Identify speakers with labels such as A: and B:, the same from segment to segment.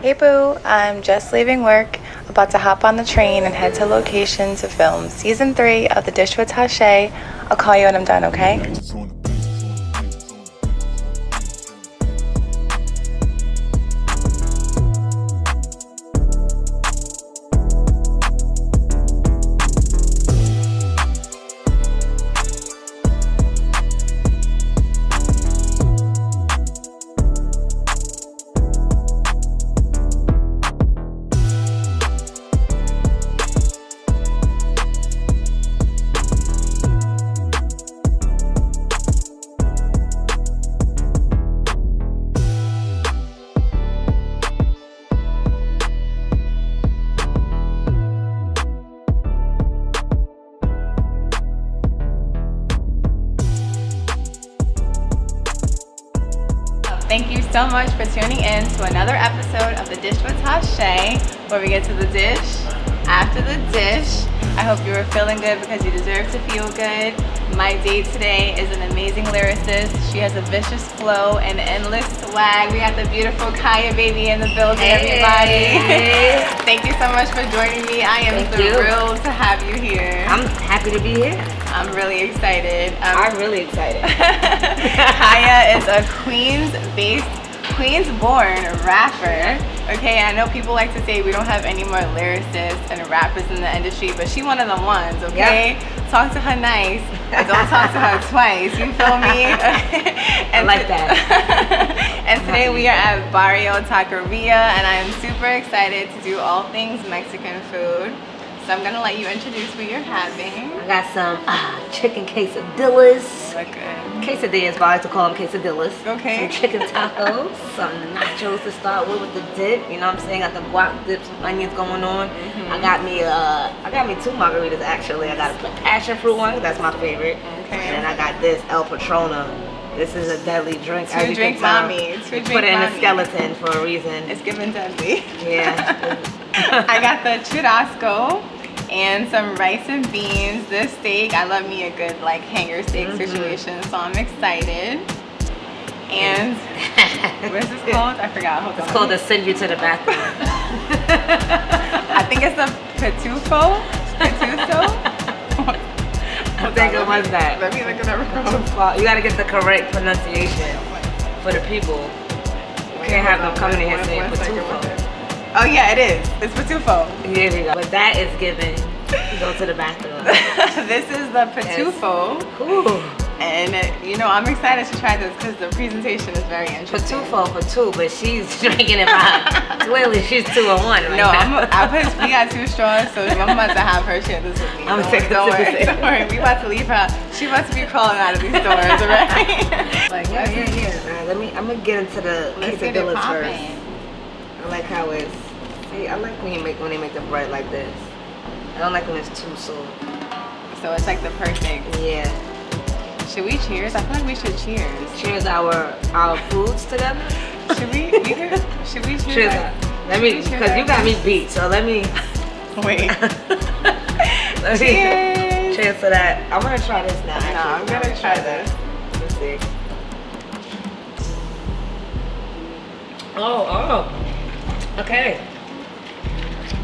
A: Hey boo, I'm just leaving work, about to hop on the train and head to location to film season 3 of The Dish with Tashaè. I'll call you when I'm done, okay? Thank you so much for tuning in to another episode of The Dish with Tashaè, where we get to the dish after the dish. I hope you are feeling good because you deserve to feel good. My date today is an amazing lyricist. She has a vicious flow and endless swag. We got the beautiful Kyah baby in the building, everybody.
B: Hey.
A: Thank you so much for joining me. I am thrilled to have you here.
B: I'm happy to be here.
A: I'm really excited.
B: I'm really excited.
A: Kyah is a Queens-born rapper. Okay, I know people like to say we don't have any more lyricists and rappers in the industry, but she one of the ones, okay? Yep. Talk to her nice, but don't talk to her twice, you feel me?
B: I like that.
A: And today we are at Barrio Taqueria, and I am super excited to do all things Mexican food. So I'm gonna let you introduce what you're having.
B: I got some chicken quesadillas.
A: Look good.
B: Quesadillas, but I like to call them quesadillas.
A: Okay.
B: Some chicken tacos, some nachos to start with the dip. You know what I'm saying? Got the guac dip, some onions going on.
A: Mm-hmm.
B: I got me 2 margaritas actually. I got a passion fruit one, that's my favorite.
A: Okay.
B: And then I got this El Patrona. This is a deadly drink.
A: Two drink mommy.
B: Put it in a skeleton for a reason.
A: It's given deadly.
B: Yeah.
A: I got the churrasco and some rice and beans. This steak, I love me a good like hanger steak situation, so I'm excited. And what is this called? I forgot. Hold on.
B: It's called the send you to the bathroom.
A: I think it's a Patufo.
B: I think it was that.
A: Let me look it up.
B: You gotta get the correct pronunciation for the people. You can't have them coming in here saying Patufo.
A: Oh yeah, it is. It's Patufo.
B: There you go. But that is given. Go to the bathroom.
A: This is the Patufo.
B: Ooh.
A: And you know, I'm excited to try this because the presentation is very interesting.
B: Patufo for 2, but she's drinking it by. Clearly, she's 2 in 1 right now.
A: We got 2 straws, so I'm about to have her share this with me.
B: Don't
A: worry. We about to leave her. She about to be crawling out of these doors, alright?
B: Like, yeah. I'm gonna get into the quesadillas first. I like how it's. See, I like when they make the bread like this. I don't like when it's too soft.
A: So it's like the perfect.
B: Yeah.
A: Should we cheers? I feel like we should cheers.
B: Cheers our foods together.
A: Should we cheers?
B: Cheers. Let me, because you got me beat. So let me.
A: Wait.
B: Cheers. Cheers to that. I'm gonna try this now.
A: No, I'm gonna try this.
B: Let's see. Oh. Okay.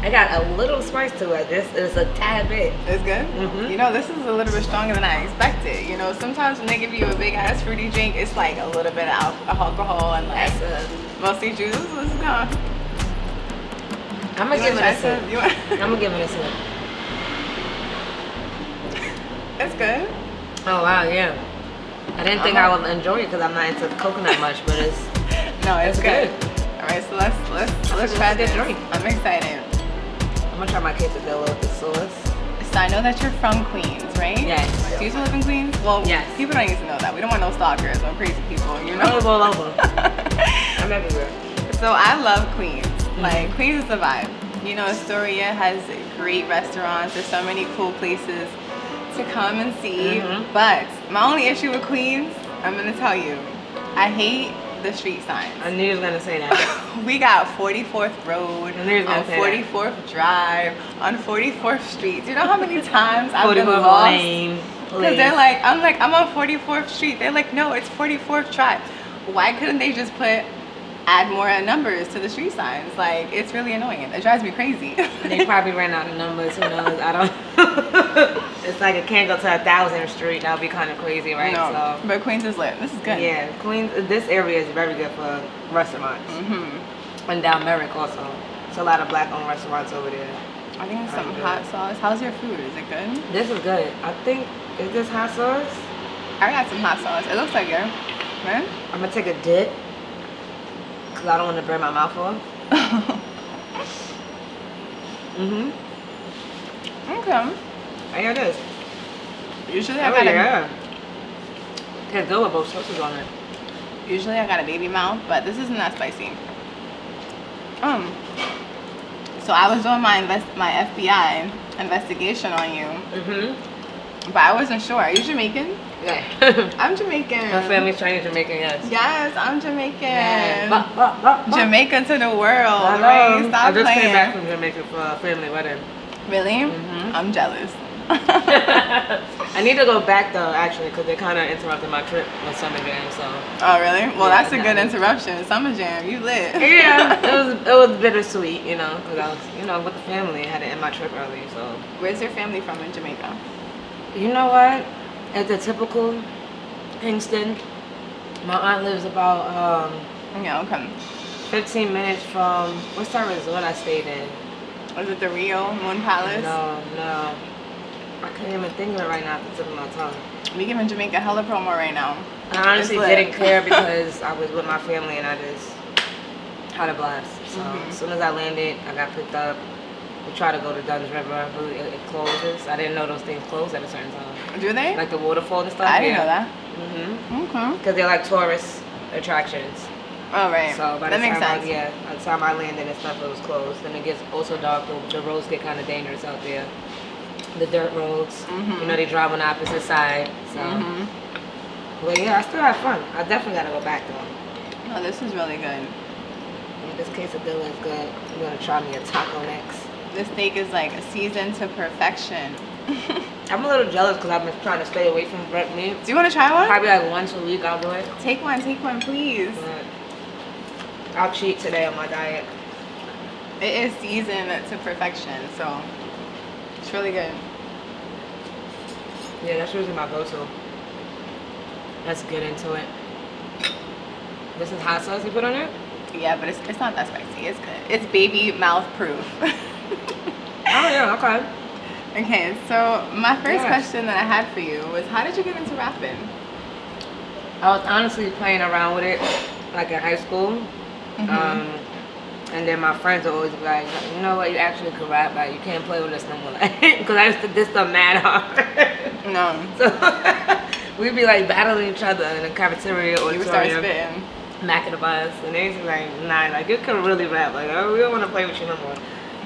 B: I got a little spice to it. This is a tad bit.
A: It's good?
B: Mm-hmm.
A: You know, this is a little bit stronger than I expected. You know, sometimes when they give you a big ass fruity drink, it's like a little bit of alcohol and like mostly juice. Let's go.
B: I'm gonna give it a sip. I'm gonna give it a sip.
A: It's good.
B: Oh wow, yeah. I didn't think I would enjoy it because I'm not into coconut much, but it's good.
A: All right, so let's try this drink. I'm excited.
B: I'm gonna try my quesadilla with the sauce.
A: So I know that you're from Queens, right?
B: Yes.
A: Do you still live in Queens? Well,
B: yes.
A: People don't need to know that. We don't want no stalkers or crazy people, you know?
B: I live all over. I'm everywhere.
A: So I love Queens. Like, Queens is the vibe. You know, Astoria has great restaurants. There's so many cool places to come and see. But my only issue with Queens, I'm gonna tell you, I hate the street signs.
B: I knew you was gonna say that.
A: We got 44th Road, on 44th Drive, on 44th Street. Do you know how many times I've been lost? Because they're like, I'm on 44th Street. They're like, no, it's 44th Drive. Why couldn't they just put add more numbers to the street signs. Like, it's really annoying. It drives me crazy.
B: They probably ran out of numbers. Who knows? I don't. It's like it can't go to 1,000th Street. That would be kind of crazy, right?
A: No,
B: So,
A: but Queens is lit. This is good.
B: yeah, Queens. This area is very good for restaurants. And down Merrick also. It's a lot of black-owned restaurants over there.
A: I think it's some hot sauce. How's your food? Is it good?
B: This is good. I think, is this hot sauce?
A: I got some hot sauce. It looks like it. Right?
B: I'm gonna take a dip because I don't want to burn my mouth off.
A: Okay.
B: Here it is.
A: Usually I got a
B: Tastes good with both sauces on it.
A: Usually I got a baby mouth, but this isn't that spicy. So I was doing my FBI investigation on you. But I wasn't sure. Are you Jamaican?
B: Yeah.
A: I'm Jamaican.
B: My family's Chinese Jamaican, yes.
A: Yes, I'm Jamaican.
B: Yeah.
A: Jamaica to the world,
B: Hello.
A: right? Stop
B: I just
A: playing.
B: came back from Jamaica for a family wedding.
A: Really? I'm jealous.
B: I need to go back though, actually, because they kind of interrupted my trip with Summer Jam. So.
A: Oh really? Well,
B: Yeah,
A: that's a good interruption. Summer Jam, you lit.
B: Yeah, it was bittersweet, you know, because I was, with the family. I had to end my trip early, so.
A: Where's your family from in Jamaica?
B: You know what? It's a typical Kingston. My aunt lives about
A: Yeah, okay.
B: 15 minutes from what's that resort I stayed in?
A: Was it the Rio Moon Palace?
B: No. I can't even think of it right now at the tip of my tongue.
A: We giving Jamaica hella promo right now.
B: I honestly didn't care because I was with my family and I just had a blast. So as soon as I landed, I got picked up. We tried to go to Dunn's River, but it closes. I didn't know those things closed at a certain time.
A: Do they?
B: Like the waterfall and stuff.
A: I didn't know that. Okay.
B: Because they're like tourist attractions.
A: Oh, right.
B: So by
A: that
B: the
A: makes
B: time
A: sense.
B: by the time I landed and stuff, it was closed. And it gets also dark. The roads get kind of dangerous out there. The dirt roads. They drive on the opposite side. So, but yeah, I still have fun. I definitely gotta go back though.
A: No, this is really good.
B: Yeah, this quesadilla is good. I'm gonna try me a taco next.
A: This steak is like seasoned to perfection.
B: I'm a little jealous because I've been trying to stay away from red meat.
A: Do you want to try one?
B: Probably like once a week I'll do it.
A: Take one, please.
B: But I'll cheat today on my diet.
A: It is seasoned to perfection, so it's really good.
B: Yeah, that's usually my go-to. Let's get into it. This is hot sauce you put on it?
A: Yeah, but it's not that spicy. It's good. It's baby mouth proof.
B: Oh yeah, okay.
A: Okay, so my first question that I had for you was, how did you get into rapping?
B: I was honestly playing around with it, like in high school. And then my friends would always be like, you know what, you actually could rap, like you can't play with us no more. Because I used to diss them mad hard.
A: No.
B: So we'd be like battling each other in the cafeteria or
A: you would start spitting.
B: Macking the bus. And they used to be like, nah, like you can really rap. Like, oh, we don't want to play with you no more.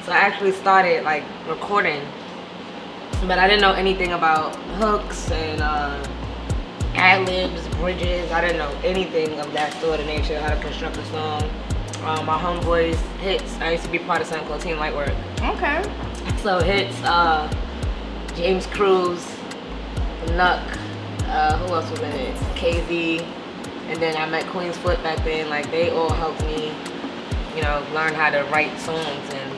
B: So I actually started like recording. But I didn't know anything about hooks and ad-libs, bridges. I didn't know anything of that sort of nature, how to construct a song. My homeboys hits. I used to be part of something called Team Lightwork.
A: Okay.
B: So hits, James Cruz, Nuck, who else was in it? KZ, and then I met Queen's Foot back then. Like they all helped me, learn how to write songs and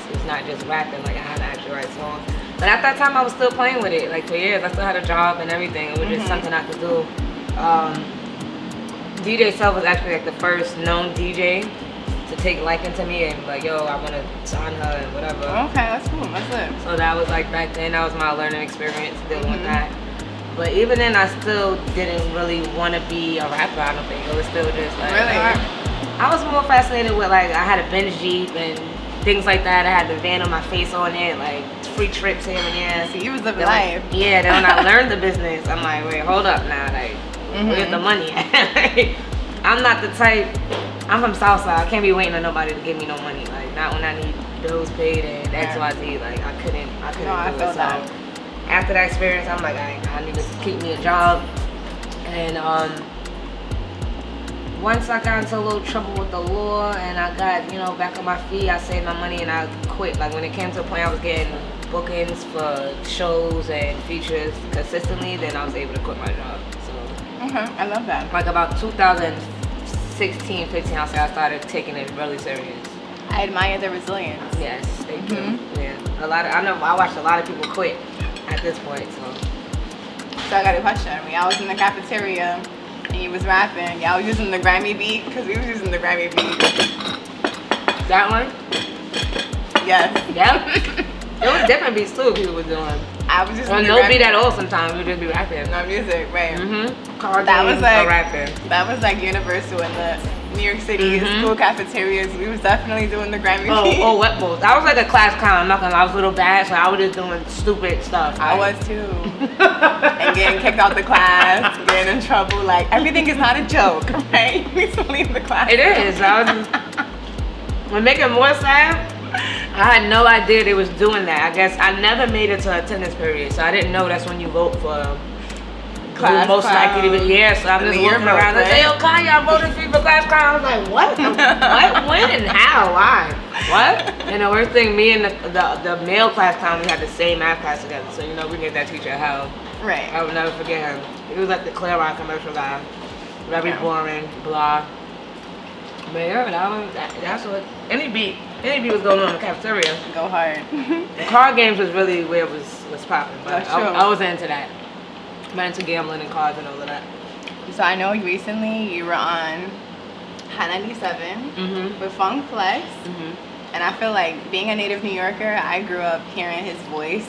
B: it's not just rapping. Like I had to actually write songs. But at that time, I was still playing with it. Like for years, I still had a job and everything. It was just something I could do. DJ Self was actually like the first known DJ to take liking to me and be like, yo, I want to sign her and whatever.
A: Okay, that's cool. That's it.
B: So that was like back then, that was my learning experience dealing with that. But even then, I still didn't really want to be a rapper, I don't think. It was still just like...
A: Really?
B: I was more fascinated with like, I had a Benz Jeep and things like that. I had the van on my face on it, like free trips here and there.
A: So you was living life.
B: Yeah, then when I learned the business, I'm like, wait, hold up now. Like, where's the money at? I'm not the type... I'm from Southside. I can't be waiting on nobody to give me no money. Like not when I need bills paid and XYZ. Like I couldn't do it. So after that experience, I'm like, I need to keep me a job. And once I got into a little trouble with the law and I got back on my feet, I saved my money and I quit. Like when it came to a point I was getting bookings for shows and features consistently, then I was able to quit my job. So
A: okay, I love that.
B: like about 2006 16, 15, I'll say I started taking it really serious.
A: I admire the resilience.
B: Yes, they do. Yeah, I watched a lot of people quit at this point.
A: So I got a question. When I was in the cafeteria and you was rapping, y'all was using the Grammy beat? Because we was using the Grammy beat.
B: That one?
A: Yes.
B: Yeah. There was different beats too people were doing.
A: I was just
B: no beat at all sometimes. We would just be rapping.
A: No music, right.
B: That was like rapping.
A: That was like universal in the New York City school cafeterias. We was definitely doing the Grammy beat.
B: Oh, wet balls. I was like a class clown. I'm not gonna lie. I was a little bad, so I was just doing stupid stuff.
A: I was too. And getting kicked out the class, getting in trouble. Like, everything is not a joke, right? We used to leave the class.
B: It is. What make it more sad, I had no idea they was doing that. I guess I never made it to attendance period, so I didn't know that's when you vote for
A: class
B: most likely to be. Yeah, so I'm just walking around like, hey, yo, Kyah, I voted for you for class clown. I was like, what? What? When? How? Why? What? And the worst thing, me and the male class clown, we had the same math class together. So, we gave that teacher hell.
A: Right.
B: I would never forget him. He was like the Clear commercial guy. Very boring, blah. But yeah, that's what any beat was going on in the cafeteria.
A: Go hard.
B: The card games was really where it was popping. But I was into that. I'm into gambling and cards and all of that.
A: So I know recently you were on Hot 97 with Funk Flex. And I feel like being a native New Yorker, I grew up hearing his voice.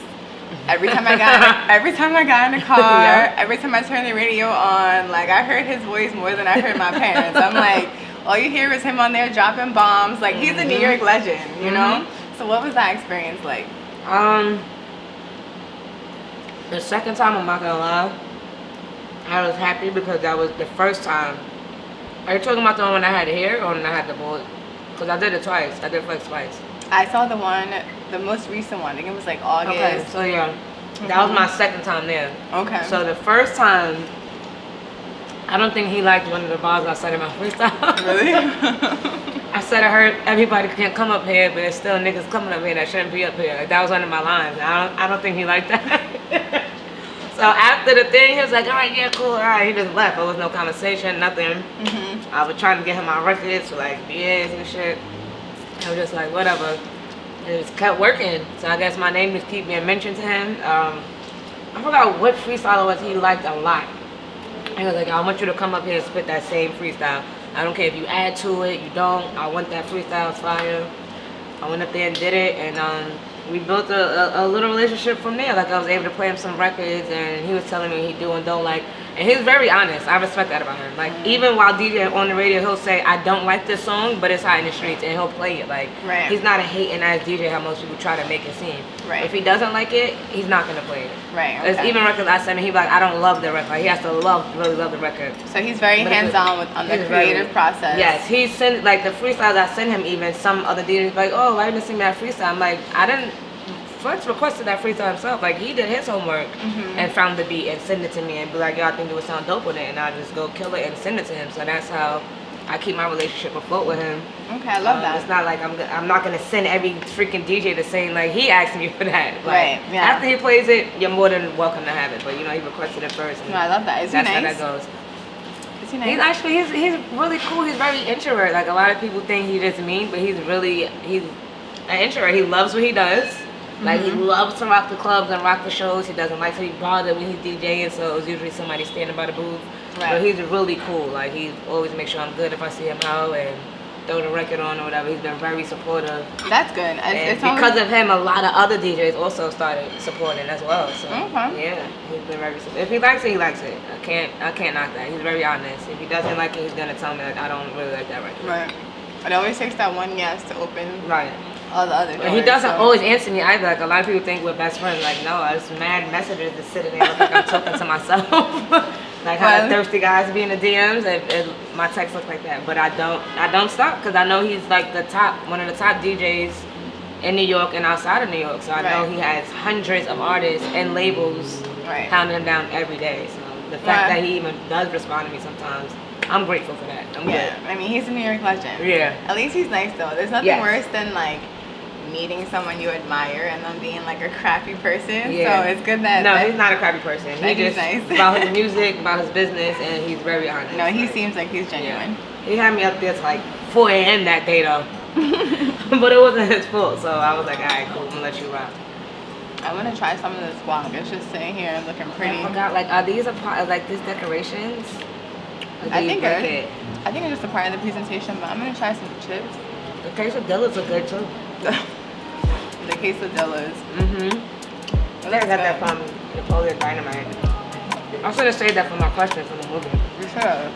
A: Every time I got in the car, every time I turned the radio on, like I heard his voice more than I heard my parents. I'm like, all you hear is him on there dropping bombs. Like, he's a New York legend, you know? So what was that experience like?
B: The second time, I'm not gonna lie, I was happy because that was the first time. Are you talking about the one when I had hair or when I had the bullet? Because I did it twice. I did Flex twice.
A: I saw the most recent one. I think it was like August.
B: Okay, so yeah, that was my second time there.
A: Okay.
B: So the first time, I don't think he liked one of the bars I said in my freestyle. Really? I said I heard everybody can't come up here, but there's still niggas coming up here that shouldn't be up here. Like, that was one of my lines. I don't think he liked that. So after the thing, he was like, all right, yeah, cool, all right. He just left. There was no conversation, nothing. I was trying to get him my records for like BAs and shit. I was just like, whatever. And it just kept working. So I guess my name just keep being mentioned to him. I forgot what freestyle it was he liked a lot. He was like, I want you to come up here and spit that same freestyle. I don't care if you add to it, you don't. I want that freestyle fire. I went up there and did it, and we built a little relationship from there. Like, I was able to play him some records, and he was telling me he do and don't like. And he's very honest. I respect that about him. Like, even while DJing on the radio, he'll say, I don't like this song, but it's hot in the streets, and he'll play it. Like, he's not a hating ass DJ how most people try to make it seem.
A: Right.
B: If he doesn't like it, he's not going to play it.
A: Right.
B: There's even records I send him, he's like, I don't love the record. Like, he has to really love the record.
A: So he's very hands-on on the creative process.
B: Yes, he sent, like, the freestyles I send him, even some other DJs like, oh, why didn't you send me that freestyle? I'm like, I didn't. Flex requested that freestyle himself. Like, he did his homework and found the beat and send it to me and be like, yo, I think it would sound dope with it, and I just go kill it and send it to him. So that's how I keep my relationship afloat with him.
A: Okay, I love that.
B: It's not like I'm not gonna send every freaking DJ the same. Like, he asked me for that. Like,
A: right. Yeah.
B: After he plays it, you're more than welcome to have it. But he requested it first.
A: No, I love that. Is he nice?
B: That's how that goes.
A: Is he nice?
B: He's actually he's really cool. He's very introvert. Like, a lot of people think he's just mean, but he's an introvert. He loves what he does. Like, he loves to rock the clubs and rock the shows. He doesn't like to be bothered when he's DJing, so it's usually somebody standing by the booth. Right. But he's really cool. Like, he always makes sure I'm good if I see him out and throw the record on or whatever. He's been very supportive.
A: That's good.
B: And because of him, a lot of other DJs also started supporting as well. So yeah, he's been very supportive. If he likes it, he likes it. I can't knock that. He's very honest. If he doesn't like it, he's gonna tell me, like, I don't really like that record.
A: Right. It always takes that one yes to open.
B: Right.
A: All the other doors.
B: And he doesn't always answer me either. Like, a lot of people think we're best friends. Like, no, I just mad messages just sitting there like I'm talking to myself. Like, how the thirsty guys be in the DMs, and my text looks like that. But I don't stop, because I know he's like one of the top DJs in New York and outside of New York. So I know he has hundreds of artists and labels pounding him down every day. So the fact that he even does respond to me sometimes, I'm grateful for that. I'm good.
A: I mean, he's a New York legend.
B: Yeah.
A: At least he's nice, though. There's nothing worse than, like, meeting someone you admire and them being like a crappy person. Yeah. So it's good that
B: he's not a crappy person. He's just
A: nice
B: about his music, about his business, and he's very honest.
A: No, he seems like he's genuine.
B: Yeah. He had me up there to like 4 a.m. that day though. But it wasn't his fault, so I was like, alright, cool, I'm gonna let you rock.
A: I want to try some of this guac. It's just sitting here and looking pretty.
B: I forgot, like, are these a part of like these decorations?
A: I think it's just a part of the presentation, but I'm gonna try some chips.
B: The quesadillas are good too.
A: The quesadillas.
B: I never had that from Napoleon Dynamite. I should have saved that for my question from the movie.
A: You should.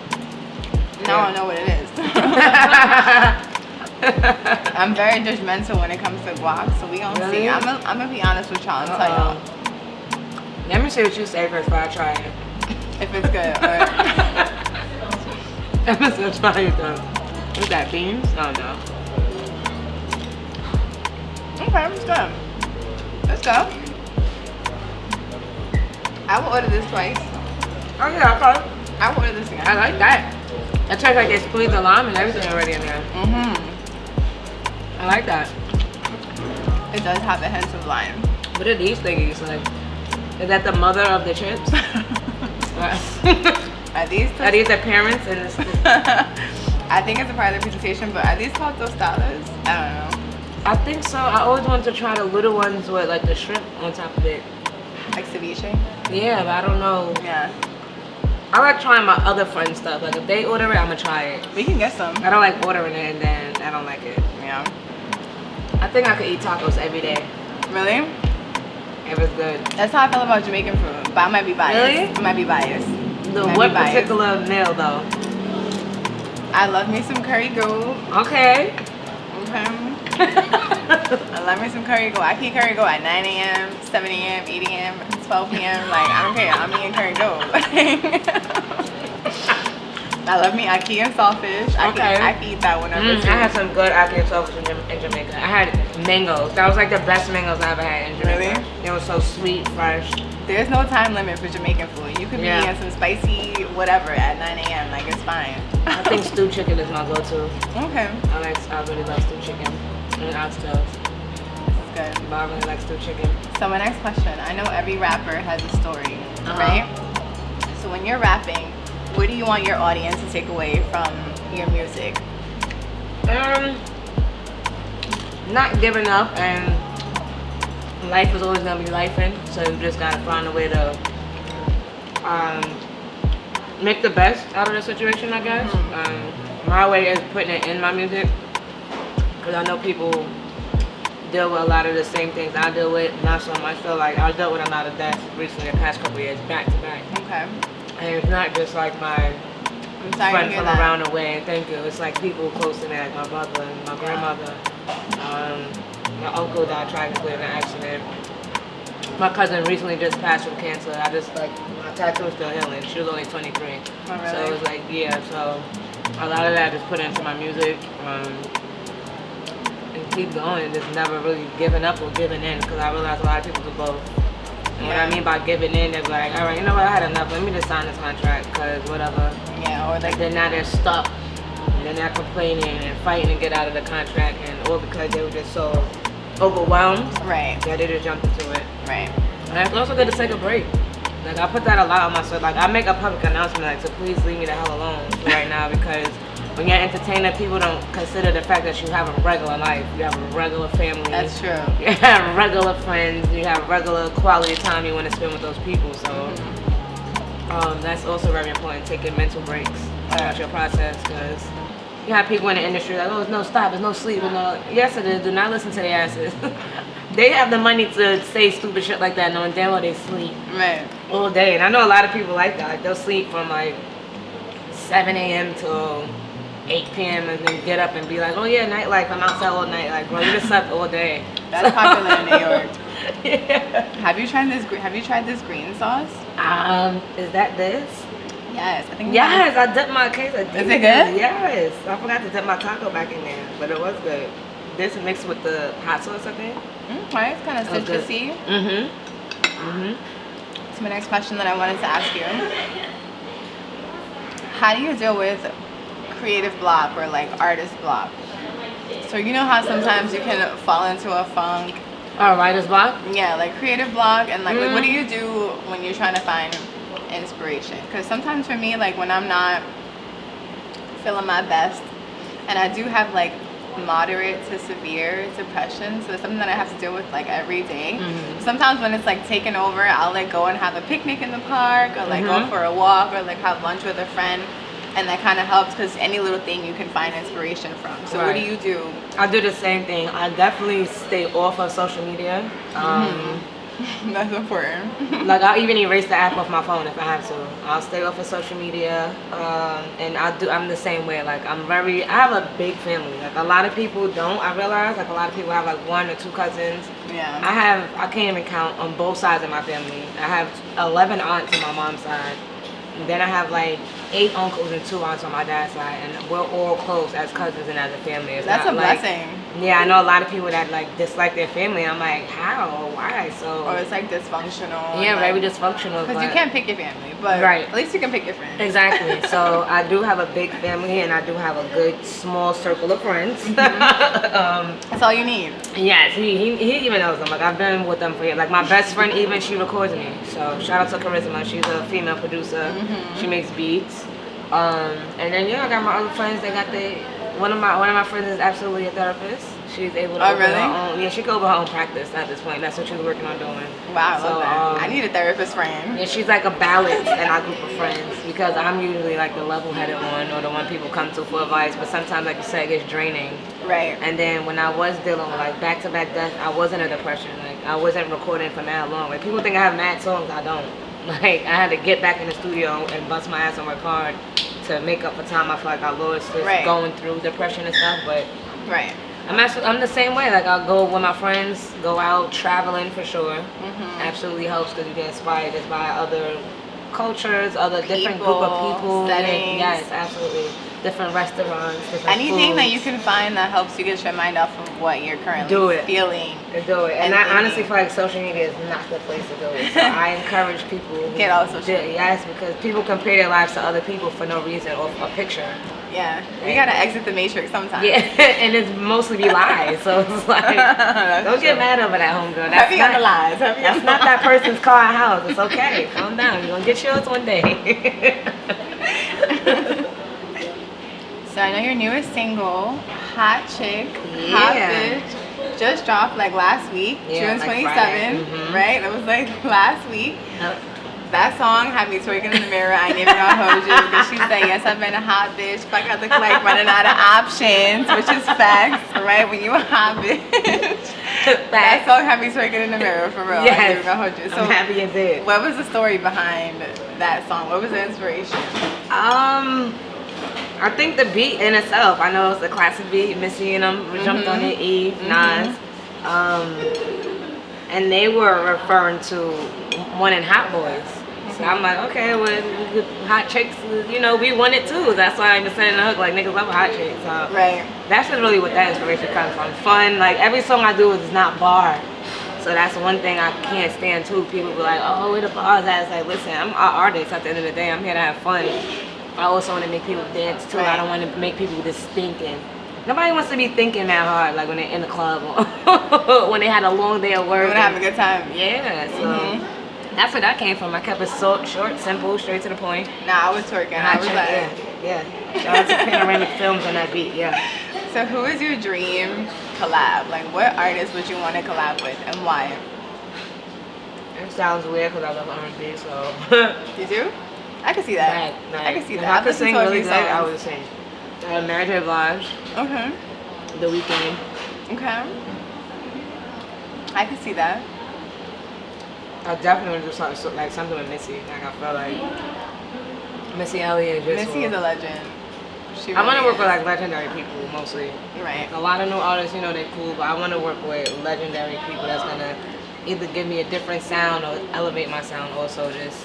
A: Now I know what it is. I'm very judgmental when it comes to guac, so we gonna see. I'm gonna be honest with y'all and tell y'all.
B: Let me see what you say first before I try it.
A: If it's good, alright.
B: I'm just gonna try it though. What's that, beans? Oh no.
A: Okay, it's good. Let's go. I will order this twice.
B: Oh yeah, okay.
A: I will order this again.
B: I like that. It tastes like they squeezed the lime and everything already in there. I like that.
A: It does have a hint of lime.
B: What are these thingies? Like, is that the mother of the chips?
A: Are these
B: the parents in this?
A: I think it's a part of the presentation, but are these called tostadas? I don't know.
B: I think so. I always wanted to try the little ones with like the shrimp on top of it.
A: Like ceviche?
B: Yeah, but I don't know.
A: Yeah.
B: I like trying my other friends' stuff. Like if they order it, I'm gonna try it.
A: We can get some.
B: I don't like ordering it and then I don't like it.
A: Yeah.
B: I think I could eat tacos every day.
A: Really?
B: If it's good.
A: That's how I feel about Jamaican food, but I might be biased.
B: Really?
A: I might be biased.
B: What particular meal though?
A: I love me some curry goat.
B: Okay.
A: I love me some curry goat. I can eat curry goat at 9 a.m., 7 a.m., 8 a.m., 12 p.m. Like, I don't care. I'm eating curry goat. I love me ackee and saltfish. I can eat that whenever.
B: I had some good ackee and saltfish in Jamaica. I had mangoes. That was like the best mangoes I ever had in Jamaica.
A: Really?
B: They were so sweet, fresh.
A: There's no time limit for Jamaican food. You could be eating some spicy whatever at 9 a.m. Like, it's fine.
B: I think stewed chicken is my go-to.
A: Okay.
B: I really love stewed chicken and oxtails.
A: This is good.
B: But I really like stewed chicken.
A: So my next question. I know every rapper has a story, right? So when you're rapping, what do you want your audience to take away from your music?
B: Not giving up, and life is always gonna be lifing, so you just gotta find a way to make the best out of the situation, I guess. My way is putting it in my music, because I know people deal with a lot of the same things I deal with, not so much. So like I dealt with a lot of death recently the past couple of years, back to back.
A: Okay.
B: And it's not just like my friend from around the way, thank you. It's like people close to me, like my brother and my grandmother. My uncle died tragically in an accident. My cousin recently just passed from cancer. My tattoo is still healing. She was only 23.
A: Oh, really?
B: So it was like, so a lot of that is put into my music. And keep going, just never really giving up or giving in, because I realize a lot of people do both. And what I mean by giving in, they're like, all right, you know what, I had enough, let me just sign this contract, because whatever.
A: Yeah, or like
B: then now they're stuck, and then they're complaining and fighting to get out of the contract, and all because they were just so overwhelmed.
A: Right.
B: Yeah, they just jumped into it.
A: Right.
B: And it's also good to take a break. Like I put that a lot on myself. Like I make a public announcement, like, so please leave me the hell alone right now, because when you're entertainer, people don't consider the fact that you have a regular life. You have a regular family.
A: That's true.
B: You have regular friends. You have regular quality time you want to spend with those people. So that's also very important, taking mental breaks throughout your process, because you have people in the industry like, oh, there's no stop, there's no sleep. Yes, it is. Do not listen to their asses. They have the money to say stupid shit like that, knowing damn well they sleep all day. And I know a lot of people like that. Like they'll sleep from like 7 a.m. till 8 p.m. and then get up and be like, oh yeah, nightlife, I'm outside all night. Like, bro, you just slept all day.
A: That's popular in New York.
B: Yeah.
A: Have you tried this green sauce?
B: Is that this?
A: Yes, I think.
B: Yes, I dipped my quesadilla.
A: Is it good?
B: Yes, I forgot to dip my taco back in there, but it was good. This mixed with the hot sauce, I think.
A: Right, it's kind of citrusy. So my next question that I wanted to ask you: how do you deal with creative block or like artist block? So you know how sometimes you can fall into a funk.
B: Oh, writer's block?
A: Yeah, like creative block, and like what do you do when you're trying to find inspiration? Because sometimes for me, like when I'm not feeling my best, and I do have like moderate to severe depression, so it's something that I have to deal with like every day. Sometimes when it's like taken over, I'll like go and have a picnic in the park, or like go for a walk, or like have lunch with a friend, and that kind of helps because any little thing you can find inspiration from. So what do you do?
B: I do the same thing. I definitely stay off of social media.
A: That's important.
B: Like I'll even erase the app off my phone if I have to. I'll stay off of social media, and I'm the same way. Like I have a big family. Like a lot of people don't. I realize like a lot of people have like 1 or 2 cousins.
A: Yeah.
B: I can't even count on both sides of my family. I have 11 aunts on my mom's side. And then I have like 8 uncles and 2 aunts on my dad's side, and we're all close as cousins and as a family.
A: That's a blessing.
B: Yeah, I know a lot of people that like dislike their family. I'm like, how? Why? So.
A: Or it's like dysfunctional.
B: Yeah,
A: like,
B: very dysfunctional.
A: Because you can't pick your family, but at least you can pick your friends.
B: Exactly. So I do have a big family, and I do have a good small circle of friends.
A: That's all you need.
B: Yes, he even knows them. Like I've been with them for years. Like my best friend, even she records me. So shout out to Charisma. She's a female producer. She makes beats. And then I got my other friends. They got one of my friends is absolutely a therapist. She's able to open her own. Yeah, she could open her own practice at this point. That's what she's working on doing.
A: Wow, I love that. I need a therapist friend.
B: Yeah, she's like a balance in our group of friends because I'm usually like the level-headed one or the one people come to for advice. But sometimes, like you said, it gets draining.
A: Right.
B: And then when I was dealing with like back-to-back death, I wasn't in a depression. Like I wasn't recording for that long. Like people think I have mad songs. I don't. Like I had to get back in the studio and bust my ass and work hard to make up for time I feel like I lost just going through depression and stuff. But I'm the same way. Like I'll go with my friends, go out traveling for sure. Absolutely helps because you get inspired just by other cultures, other different group of people.
A: Settings.
B: Yes, absolutely. Different restaurants, different
A: anything
B: foods.
A: that you can find that helps you get your mind off of what you're currently feeling.
B: Do it. And I honestly feel like social media is not the place to do it. So I encourage people
A: get off social media.
B: Yes, because people compare their lives to other people for no reason or for a picture.
A: Yeah, you gotta exit the matrix sometimes.
B: Yeah, and it's mostly be lies. So it's like, don't get mad over that, homegirl. That's
A: not the lies.
B: That's not that person's car or house. It's okay. Calm down. You're gonna get yours one day.
A: So I know your newest single, Hot Chick, Hot Bitch, just dropped like last week, June 27th, right? That was like last week. That song had me twerking in the mirror. I ain't even gonna hold you because she said, yes, I've been a hot bitch. Fuck, I look like running out of options, which is facts, right? When you a hot bitch. That song had me twerking in the mirror, for real.
B: Yes.
A: I ain't even gonna hold you. So
B: I'm happy it did.
A: what was the story behind that song? What was the inspiration?
B: I think the beat in itself, I know it's a classic beat. Missy and them jumped on it, Eve, Nas. And they were referring to wanting hot boys. So I'm like, okay, well, hot chicks, we want it too. That's why I even said in the hook, like, niggas love a hot chick. So that's just really what that inspiration comes from. Fun, like, every song I do is not bar. So that's one thing I can't stand too. People be like, oh, where the bars at? It's like, listen, I'm an artist at the end of the day. I'm here to have fun. I also want to make people dance too. I don't want to make people just thinking. Nobody wants to be thinking that hard, like when they're in the club or when they had a long day of work.
A: When having a good time.
B: Yeah, so that's where that came from. I kept it short, simple, straight to the point.
A: Nah, I was twerking. I was like,
B: yeah. Shout out to Panoramic Films on that beat, yeah.
A: So who is your dream collab? Like, what artist would you want to collab with and why?
B: It sounds weird because I love R&B, so.
A: You do? I can see that.
B: Right.
A: I can see that.
B: If I could sing really good, I would sing. Mary J. Blige.
A: Okay.
B: The Weeknd.
A: Okay. I can see that.
B: I definitely want to do something with Missy. Like I feel like Missy Elliott.
A: Missy is a legend.
B: I want to work with like legendary people mostly.
A: Right.
B: A lot of new artists, they're cool, but I want to work with legendary people that's gonna either give me a different sound or elevate my sound. Also, just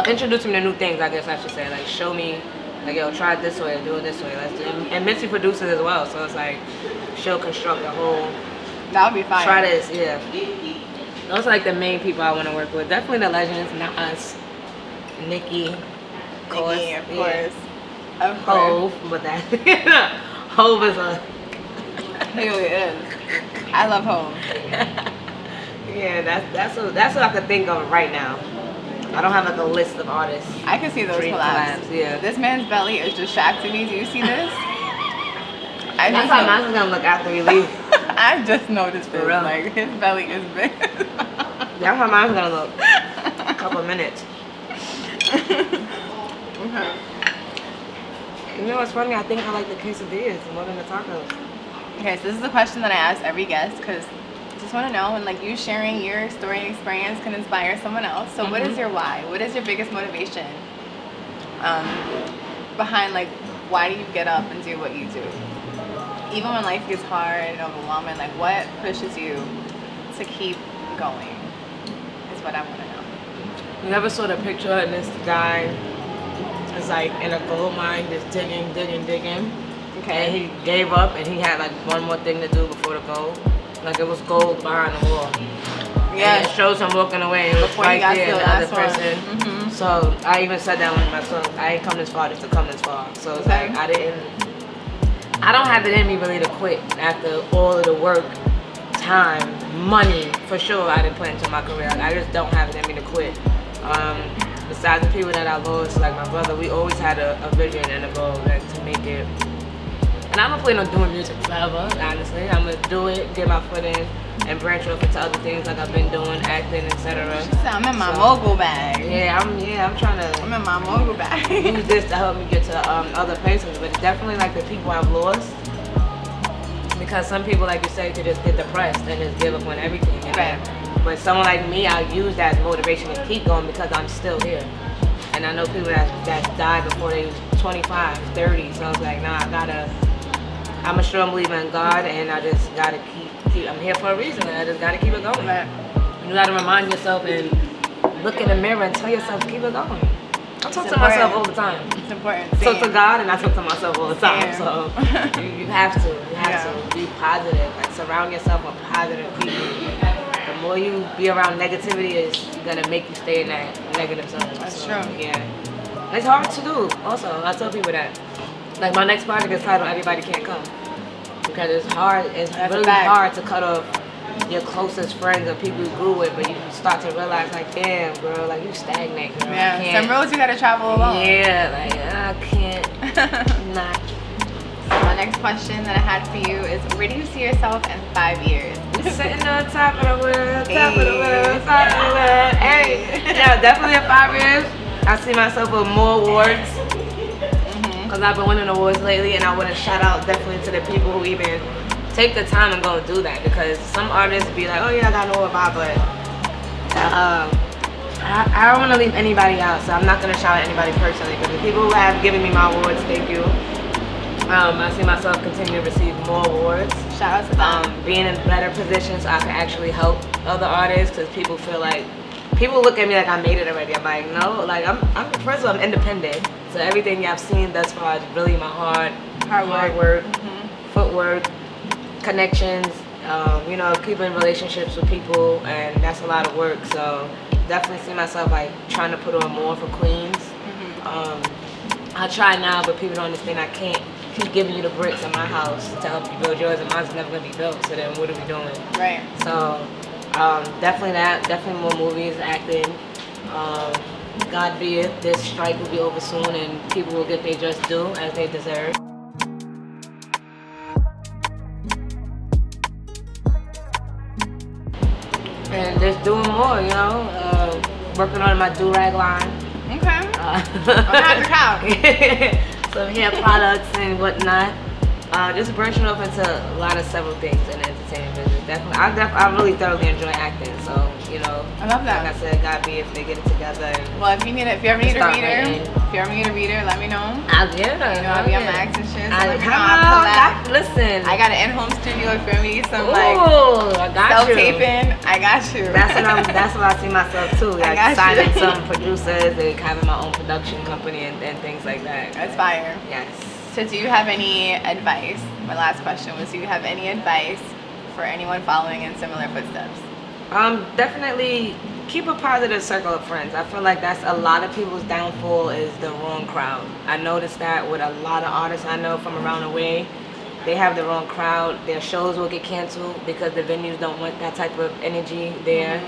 B: introduce me to new things. I guess I should say. Like show me, like yo, try it this way, do it this way. Let's do it. And Missy produces as well, so it's like she'll construct the whole.
A: That would be fine.
B: Try this, yeah. Those are like the main people I want to work with. Definitely the legends, Nas, Nicki, of course. Of course. Hove, but that Hove is a.
A: He really is. I love Hove.
B: Yeah, that's what I could think of right now. I don't have like a list of artists.
A: I can see those
B: Dream
A: collabs.
B: Yeah.
A: This man's belly is distracting me. Do you see this?
B: That's how mine's gonna look after we leave.
A: I just noticed this.
B: For real.
A: Like his belly is big.
B: That's how mine's gonna look. A couple of minutes.
A: Okay.
B: You know what's funny? I think I like the quesadillas more than the tacos.
A: Okay, so this is a question that I ask every guest because I just want to know when like you sharing your story and experience can inspire someone else. So what is your why? What is your biggest motivation behind like why do you get up and do what you do? Even when life gets hard and overwhelming, like what pushes you to keep going is what I want to know.
B: You ever saw the picture of this guy? It's like in a gold mine, just digging.
A: Okay.
B: And he gave up and he had like one more thing to do before the gold. Like it was gold behind the wall. Yeah. And it shows him walking away. It was
A: Before
B: right
A: he got
B: there,
A: to the
B: the other
A: last
B: person.
A: one. Mm-hmm.
B: So I even said that one myself. I ain't come this far just to come this far. So it's
A: Okay.
B: like I don't have it in me really to quit after all of the work, time, money, for sure I didn't put into my career. Like, I just don't have it in me to quit. Besides the people that I lost, like my brother, we always had a vision and a goal like, to make it. And I'm not planning on doing music forever, honestly. I'm gonna do it, get my foot in, and branch off into other things like I've been doing, acting, etc.
A: She said, I'm in my mogul bag.
B: I'm trying to
A: I'm in my mogul bag.
B: use this to help me get to other places. But it's definitely like the people I've lost. Because some people, like you said, could just get depressed and just give up on everything. You know?
A: Right.
B: But someone like me, I use that as motivation to keep going because I'm still here. And I know people that died before they was 25, 30. So I was like, nah, I'm a strong believer in God, and I just gotta keep. I'm here for a reason. I just gotta keep it going.
A: Right.
B: You gotta remind yourself and look in the mirror and tell yourself, keep it going. I talk
A: It's
B: to myself
A: important.
B: all the time.
A: It's important.
B: I talk to
A: Same.
B: God and I talk to myself all the time.
A: Same.
B: So you have to. You have
A: Yeah.
B: to be positive. Like surround yourself with positive people. The more you be around negativity, is gonna make you stay in that negative zone.
A: That's
B: So,
A: true.
B: Yeah. It's hard to do. Also, I tell people that. Like my next project is titled "Everybody Can't Come" because it's hard. It's
A: That's a
B: really
A: fact.
B: hard to cut off your closest friends or people you grew with, but you start to realize like, damn, girl, like you stagnate, girl. I
A: Yeah.
B: can't.
A: Some roads you gotta travel alone.
B: Yeah, like I can't. Not.
A: So my next question that I had for you is, where do you see yourself in 5 years?
B: Sitting on top of the world, top of the world, top of the world. Hey, yeah, definitely in 5 years. I see myself with more awards. Because I've been winning awards lately, and I want to shout out definitely to the people who even take the time and go and do that. Because some artists be like, oh yeah, I got an award, but I don't want to leave anybody out, so I'm not going to shout at anybody personally. But the people who have given me my awards, thank you. I see myself continue to receive more awards.
A: Shout out to them.
B: Being in a better position so I can actually help other artists, because people feel like, people look at me like I made it already. I'm like, no, like I'm first of all, I'm independent. So everything I've seen thus far is really my hard work, footwork, connections, you know, keeping relationships with people, and that's a lot of work. So definitely see myself like trying to put on more for Queens. I try now, but people don't understand I can't keep giving you the bricks in my house to help you build yours, and mine's never gonna be built. So then what are we doing?
A: Right.
B: So definitely that, definitely more movies, acting. God be it, this strike will be over soon and people will get their just due as they deserve. And just doing more, you know, working on my do-rag line.
A: Okay. I'm not the cow.
B: Some hair products and whatnot. Just branching off into a lot of several things in the entertainment business. Definitely, I really thoroughly enjoy acting. So, you know,
A: I love that.
B: Like I said, God be if they get it together. And
A: Well, if you ever need a
B: Start
A: reader,
B: writing.
A: let me know.
B: I'll
A: You know, I'll be on my acting shit. So let me know.
B: come
A: I'll pull
B: on,
A: that.
B: listen.
A: I got an in-home studio if you need some
B: Ooh,
A: like
B: I got you.
A: self-taping. I got you.
B: That's what I see myself too.
A: I
B: Like
A: got
B: signing
A: you.
B: some producers, like having my own production company and things like that.
A: That's fire.
B: Yes.
A: So do you have any advice? My last question was, do you have any advice for anyone following in similar footsteps?
B: Definitely keep a positive circle of friends. I feel like that's a lot of people's downfall is the wrong crowd. I noticed that with a lot of artists I know from around the way. They have the wrong crowd. Their shows will get canceled because the venues don't want that type of energy there.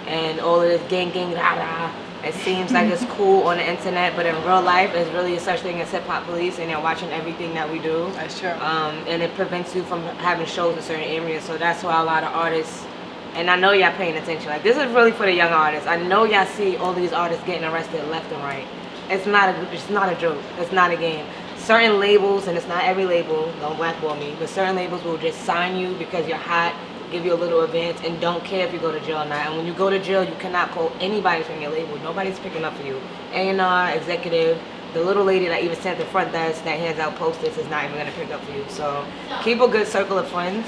B: And all of this gang, rah, rah. It seems like it's cool on the internet, but in real life, there's really such thing as hip hop police, and they're watching everything that we do.
A: That's true.
B: And it prevents you from having shows in certain areas. So that's why a lot of artists, and I know y'all paying attention. Like, this is really for the young artists. I know y'all see all these artists getting arrested left and right. It's not a joke. It's not a game. Certain labels, and it's not every label, don't blackball me, but certain labels will just sign you because you're hot, give you a little advance, and don't care if you go to jail or not. And when you go to jail, you cannot call anybody from your label. Nobody's picking up for you. A&R, executive, the little lady that even sent the front desk that hands out posters is not even going to pick up for you. So keep a good circle of friends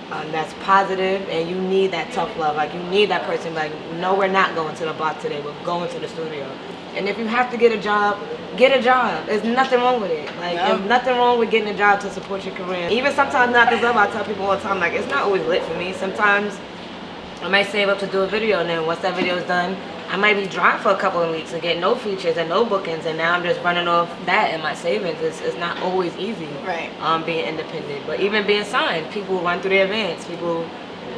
B: that's positive, and you need that tough love. Like, you need that person like, no, we're not going to the block today, we're going to the studio. And if you have to get a job, get a job. There's nothing wrong with it. Like, there's nothing wrong with getting a job to support your career. Even sometimes not this love, I tell people all the time, like, it's not always lit for me. Sometimes I might save up to do a video, and then once that video is done, I might be dry for a couple of weeks and get no features and no bookings, and now I'm just running off that and my savings. It's not always easy,
A: right?
B: Being independent, but even being signed, people run through their events. The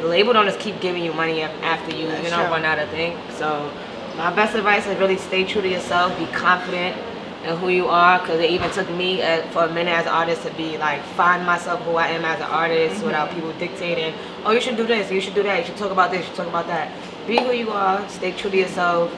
B: label don't just keep giving you money after you, run out of things. So my best advice is really stay true to yourself, be confident in who you are, because it even took me for a minute as an artist to be like, find myself who I am as an artist without people dictating, oh, you should do this, you should do that, you should talk about this, you should talk about that. Be who you are, stay true to yourself,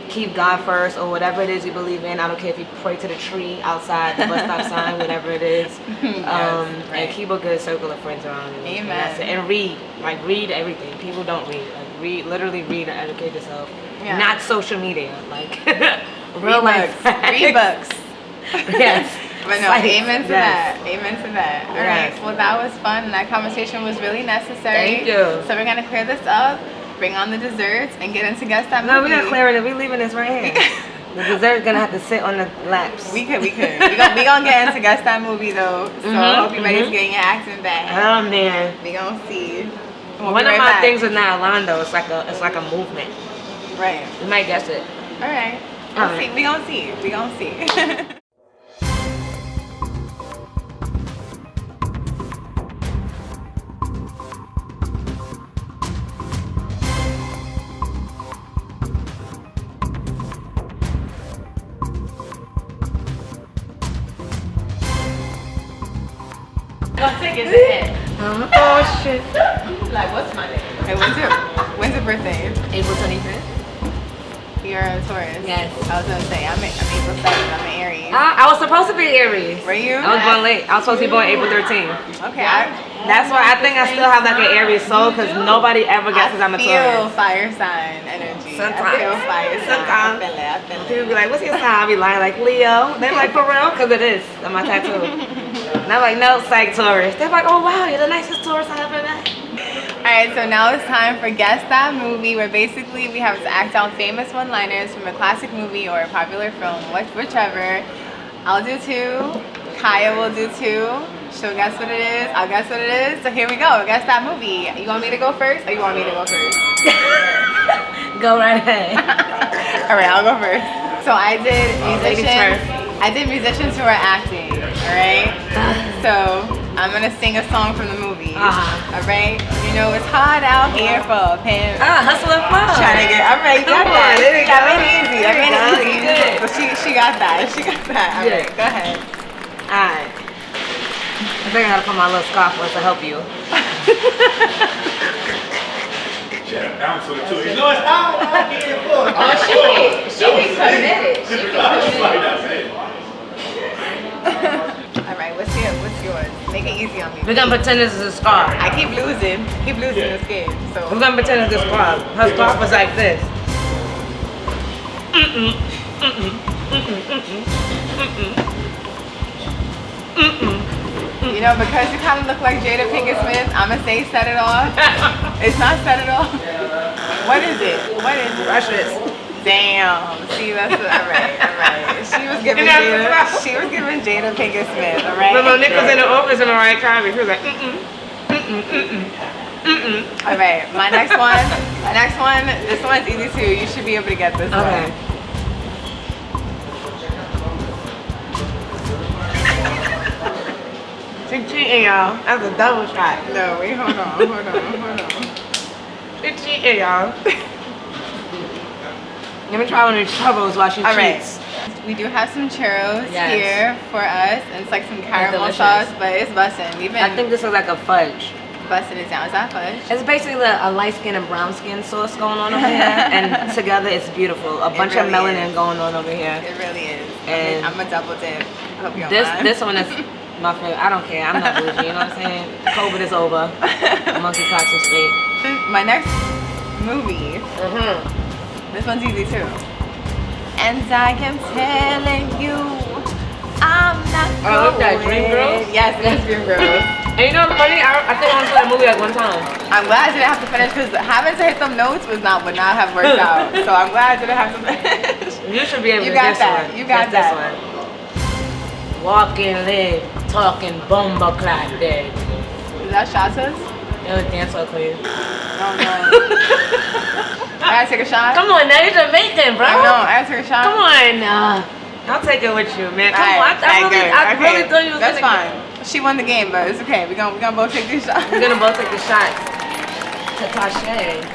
B: keep God first, or whatever it is you believe in. I don't care if you pray to the tree outside the bus stop sign, whatever it is. And keep a good circle of friends around you.
A: Amen.
B: And read, like, read everything. People don't read. Like, literally read and educate yourself. Yeah. Not social media, like real life.
A: Read books.
B: Yes.
A: But no, amen to that. Amen to that. All right. Well, that was fun. That conversation was really necessary.
B: Thank you.
A: So we're gonna clear this up, bring on the desserts, and get into guest time.
B: No, we're not clearing it. We're leaving this right here. The dessert's gonna have to sit on the laps.
A: We could. We gonna get into guest time movie though. So I hope you ready to get your acting back.
B: Oh man.
A: We gonna see.
B: One of my things with not Orlando, it's like a movement.
A: Right.
B: You might guess it.
A: All right. We'll see. We gonna see. We gonna see. What thing is it?
B: Oh shit.
A: Like, what's my name? Hey, when's your birthday?
B: April 25th.
A: You're a Taurus.
B: Yes.
A: I was gonna say I'm April 7th. I'm an Aries.
B: I was supposed to be Aries.
A: Were you?
B: I was born late. I was supposed to be born April 13th.
A: Okay.
B: That's why I think I still have like an Aries soul, because nobody ever guesses I'm a Taurus.
A: I feel fire sign energy.
B: Sometimes.
A: I feel fire sign. I feel it.
B: People be like, what's your sign? I be lying like Leo. They're like, for real? Because it is on my tattoo. And I'm like, no, psych Taurus. They're like, oh wow, you're the nicest Taurus I ever met.
A: Alright, so now it's time for Guess That Movie, where basically we have to act out famous one-liners from a classic movie or a popular film, whichever. I'll do two, Kyah will do two, she'll guess what it is, I'll guess what it is. So here we go, Guess That Movie. You want me to go first, or you want me to go first?
B: Go right ahead.
A: Alright, I'll go first. So I did musicians who are acting, alright? So I'm gonna sing a song from the movie. Alright? You know it's hot out here for a pimp.
B: Hustle and flow.
A: Trying to get, alright, you got that. I made it easy. I made it easy.
B: Good.
A: So she got that. She got that. Alright, go ahead.
B: Alright. I think I gotta put my little scarf on to help you.
C: You know it's hot out here for a pimp.
A: She be committed. Alright, what's yours? Make it easy on me.
B: We're gonna pretend this is a scarf.
A: I keep losing this game. So
B: We're gonna pretend it's a scarf. Her scarf is like this.
A: you know, because you kind of look like Jada Pinkett Smith, I'm gonna say Set It Off. It's not Set It Off. What is it?
B: Rush this.
A: Damn. See, that's alright. She was giving Jada Pinkett Smith, alright?
B: When my Nick was in the office and Mariah Carey, she was like,
A: Alright, my next one, this one's easy too. You should be able to get this one.
B: She's cheating, y'all. That's a double shot.
A: No, wait, hold on.
B: She's cheating, y'all. Let me try one of these churros while she
A: All right.
B: cheats.
A: We do have some churros
B: Yes.
A: here for us, and it's like some caramel
B: delicious.
A: sauce, but it's bussin'. We've
B: I
A: been
B: think this is like a fudge.
A: busting it down. Is that fudge?
B: It's basically a light skin and brown skin sauce going on over here, and together it's beautiful. A bunch of
A: really
B: melanin
A: is.
B: going on over here.
A: It really is.
B: And
A: I'm a double dip. I hope you don't mind.
B: This one is my favorite. I don't care. I'm not bougie. You know what I'm saying? COVID is over. Monkeypox is fake.
A: My next movie. This one's easy too. And I am telling you, I'm not going.
B: Oh, look at Dream Girls?
A: Yes, it is Dream Girls.
B: And you know what's funny? I think I went to that movie like one time.
A: I'm glad I didn't have to finish because having to hit some notes would not have worked out. So I'm glad I didn't have to finish.
B: You should be able
A: You
B: to
A: got
B: this
A: that.
B: one.
A: You got
B: Just
A: that.
B: This one. Walking, live, talking, bomba clad dead.
A: Is that Shata's?
B: It was dance so clean.
A: Oh no. I gotta take a shot?
B: Come on, now you're Jamaican, bro.
A: I know, I gotta take a shot.
B: Come on. I'll take it with you, man. Come
A: Alright,
B: on. I really thought you was
A: That's
B: gonna.
A: fine. She won the game, but it's okay. We're gonna both take these shots.
B: We're gonna both take the shots. To Tashaè.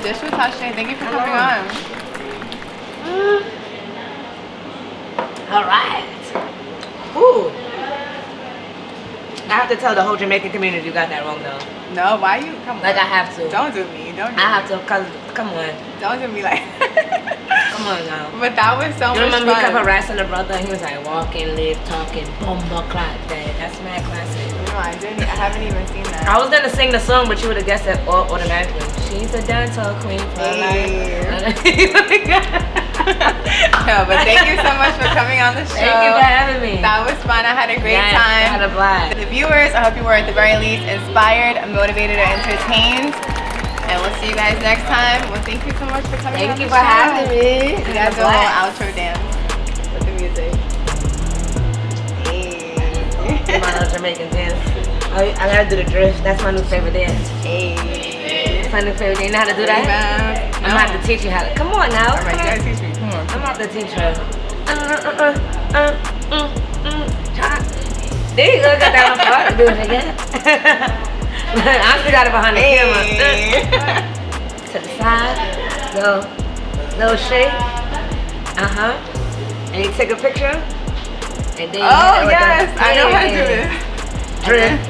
A: Dish with Tashaè, thank you for coming
B: Hello.
A: on.
B: All right. Ooh. I have to tell the whole Jamaican community you got that wrong though.
A: No, why you? Come on.
B: Like I have to.
A: Don't do me. Don't do
B: I
A: me.
B: have to, cause come on.
A: Don't do me like
B: Come on now.
A: But that was so
B: You
A: much
B: remember he kept
A: fun.
B: harassing the brother and he was like walking, live, talking, bomba clock dead. That's mad classic.
A: No, I didn't. I haven't even seen that.
B: I was gonna sing the song, but you would have guessed it automatically. She's a dancehall queen for life.
A: No, but thank you so much for coming on the show.
B: Thank you for having me.
A: That was fun. I had a great
B: Yes,
A: time.
B: I had a blast.
A: The viewers, I hope you were at the very least inspired, motivated, or entertained. And we'll see you guys next time. Well, thank you so much for coming on
B: Thank you
A: the
B: for
A: show.
B: having me.
A: You guys do a little outro dance with the music. Hey.
B: My little Jamaican dance. I gotta do the drift. That's my new favorite dance.
A: Hey.
B: That's my new favorite dance. You know how to do that?
A: No.
B: I'm gonna have to teach you how to. Come on now.
A: All right, you gotta teach me. Come on.
B: I'm about to teach her. There you go, got that one part. Do it again. I still got it behind the camera. To the side, little shake. And you take a picture. And then you hit it
A: Oh
B: with
A: yes,
B: the,
A: I know how to do this.
B: Drift.